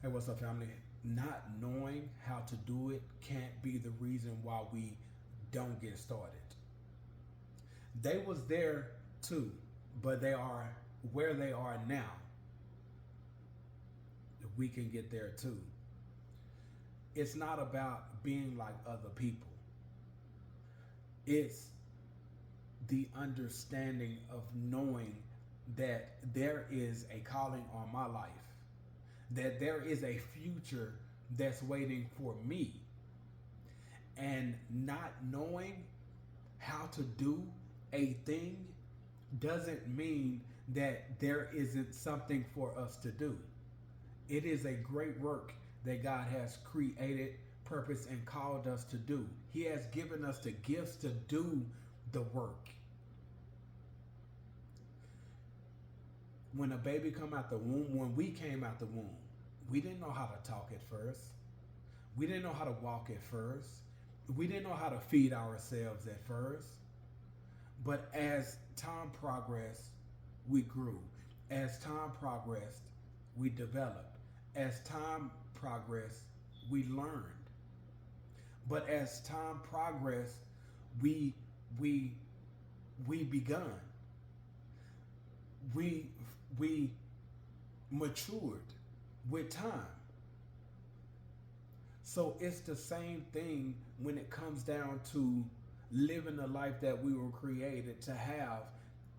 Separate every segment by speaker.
Speaker 1: Hey, what's up, family? Not knowing how to do it can't be the reason why we don't get started. They was there too, but they are where they are now. We can get there too. It's not about being like other people. It's the understanding of knowing that there is a calling on my life, that there is a future that's waiting for me, and not knowing how to do a thing doesn't mean that there isn't something for us to do. It is a great work that God has created, purpose, and called us to do. He has given us the gifts to do the work. When a baby come out the womb, when we came out the womb, we didn't know how to talk at first. We didn't know how to walk at first. We didn't know how to feed ourselves at first. But as time progressed, we grew. As time progressed, we developed. As time progressed, we learned. But as time progressed, we we we begun. We matured with time. So it's the same thing when it comes down to living the life that we were created to have,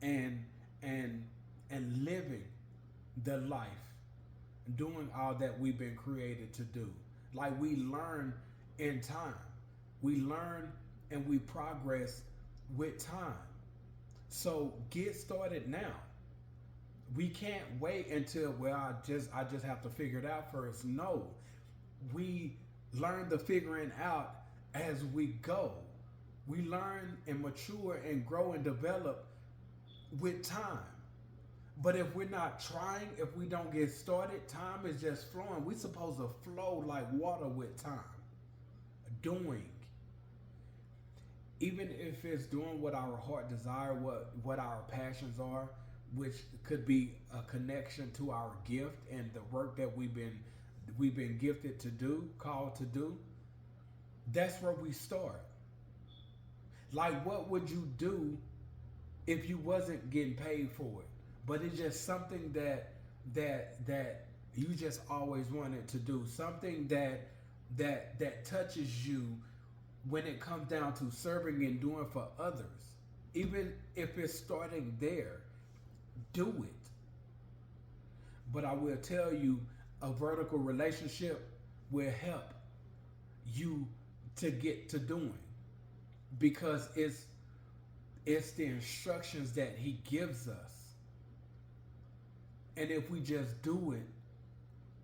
Speaker 1: and and and living the life, doing all that we've been created to do. Like, we learn in time. We learn and we progress with time. So get started now. We can't wait until, well, I just have to figure it out first. No. We learn the figuring out as we go. We learn and mature and grow and develop with time. But if we're not trying, if we don't get started, time is just flowing. We're supposed to flow like water with time. Doing. Even if it's doing what our heart desire, what our passions are, which could be a connection to our gift and the work that we've been gifted to do, called to do. That's where we start. Like, what would you do if you wasn't getting paid for it, but it's just something that you just always wanted to do, something that touches you when it comes down to serving and doing for others. Even if it's starting there, do it. But I will tell you, a vertical relationship will help you to get to doing, because it's the instructions that he gives us. And if we just do it,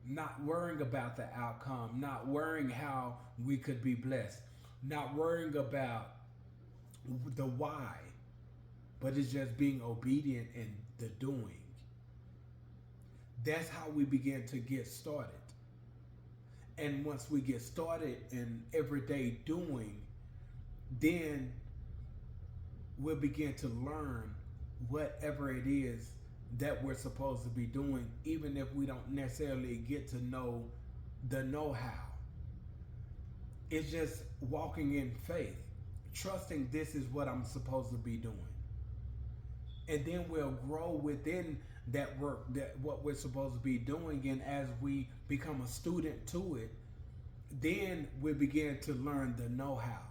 Speaker 1: not worrying about the outcome, not worrying how we could be blessed, not worrying about the why, but it's just being obedient in the doing. That's how we begin to get started. And once we get started in everyday doing, then we'll begin to learn whatever it is that we're supposed to be doing, even if we don't necessarily get to know the know-how. It's just walking in faith, trusting this is what I'm supposed to be doing. And then we'll grow within that work, that what we're supposed to be doing. And as we become a student to it, then we begin to learn the know-how.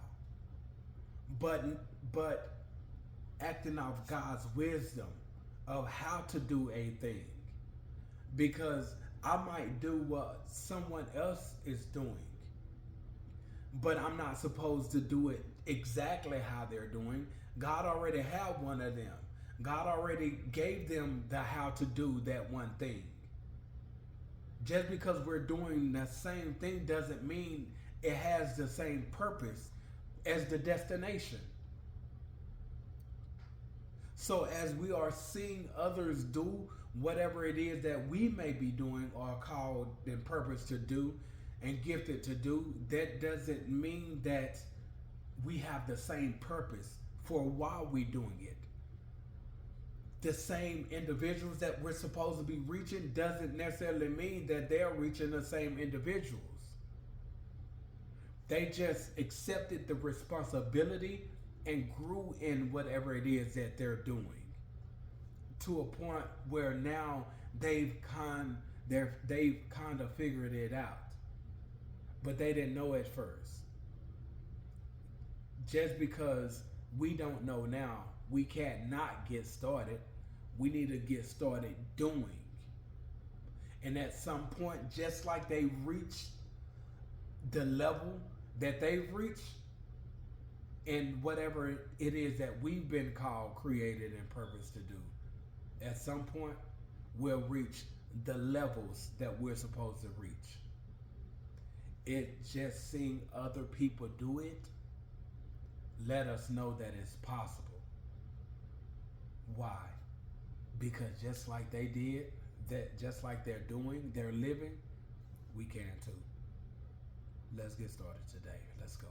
Speaker 1: But acting off God's wisdom of how to do a thing. Because I might do what someone else is doing, but I'm not supposed to do it exactly how they're doing. God already had one of them. God already gave them the how to do that one thing. Just because we're doing the same thing doesn't mean it has the same purpose as the destination. So as we are seeing others do whatever it is that we may be doing or called and purpose to do and gifted to do, that doesn't mean that we have the same purpose for why we're doing it. the same individuals that we're supposed to be reaching doesn't necessarily mean that they're reaching the same individuals. They just accepted the responsibility and grew in whatever it is that they're doing to a point where now they've kind of figured it out, but they didn't know at first. Just because we don't know now, we can't not get started. We need to get started doing. And at some point, just like they reached the level that they've reached, and whatever it is that we've been called, created, and purposed to do, at some point, we'll reach the levels that we're supposed to reach. It just seeing other people do it let us know that it's possible. Why? Because just like they did, that just like they're doing, they're living, we can too. Let's get started today. Let's go.